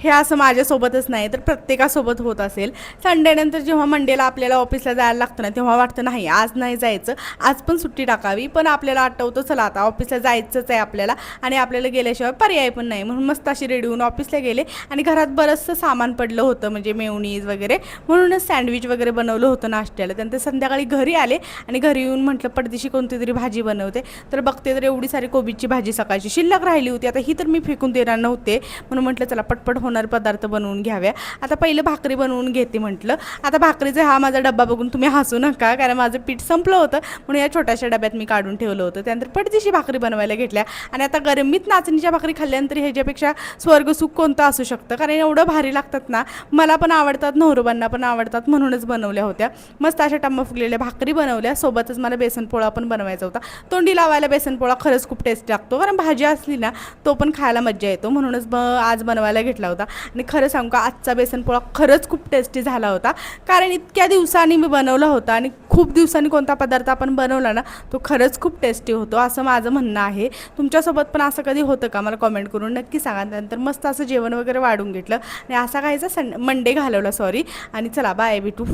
हे असं माझ्यासोबतच नाही तर प्रत्येकासोबत होत असेल. संडेनंतर जेव्हा मंडेला आपल्याला ऑफिसला जायला लागतं ना तेव्हा वाटतं नाही आज नाही जायचं, आज पण सुट्टी टाकावी. पण आपल्याला आठवतं चला आता ऑफिसला जायचंच आहे आपल्याला आणि आपल्याला गेल्याशिवाय पर्याय पण नाही. म्हणून मस्त अशी रेडी होऊन ऑफिसला गेले आणि घरात बरंचसं सामान पडलं होतं म्हणजे मेयोनीज वगैरे, म्हणूनच सँडविच वगैरे बनवलं होतं नाश्त्याला. त्यानंतर संध्याकाळी घरी आले आणि घरी येऊन म्हटलं पडदेशी कोणती तरी भाजी बनवते. तर बघते तर एवढी सारी कोबीची भाजी सकाळची शिल्लक राहिली होती. आता ही तर मी फेकून देणार नव्हते म्हणून म्हटलं चला पटपट होणार पदार्थ बनवून घ्याव्या. आता पहिलं भाकरी बनवून घेते म्हटलं. आता भाकरीचा हा माझा डब्बा बघून तुम्ही हसू नका कारण माझं पीठ संपलं होतं म्हणून या छोट्याशा डब्यात मी काढून ठेवलं होतं. त्यानंतर पडदेशी भाकरी बनवायला घेतल्या आणि आता गरमीत नाचणीच्या भाकरी खाल्ल्यानंतर ह्याच्यापेक्षा स्वर्गसुख कोणतं असू शकतं कारण एवढं भारी लागतात ना. मला पण आवडतात, नवरोबांना पण आवडतात म्हणूनच बनवल्या होत्या. मस्त अशा टम्म फुगलेल्या भाकरी बनवल्या. सोबतच मला बेसन पोळा पण बनवायचा होता. तोंडी लावायला बेसन पोळा खरंच खूप टेस्टी लागतो कारण भाजी असली ना तो पण खायला मज्जा येतो म्हणूनच आज बनवायला घेतला होता. आणि खरं सांगू का आजचा बेसन पोळा खरंच खूप टेस्टी झाला होता कारण इतक्या दिवसांनी मी बनवला होता आणि खूप दिवसांनी कोणता पदार्थ आपण बनवला ना तो खरंच खूप टेस्टी होतो असं माझं म्हणणं आहे. तुमच्यासोबत पण असं कधी होतं का मला कॉमेंट करून नक्की सांगा. त्यानंतर मस्त असं जेवण वगैरे वाढून घेतलं आणि असा काहीचा मंडे घालवला आणि चला बाय भेटू.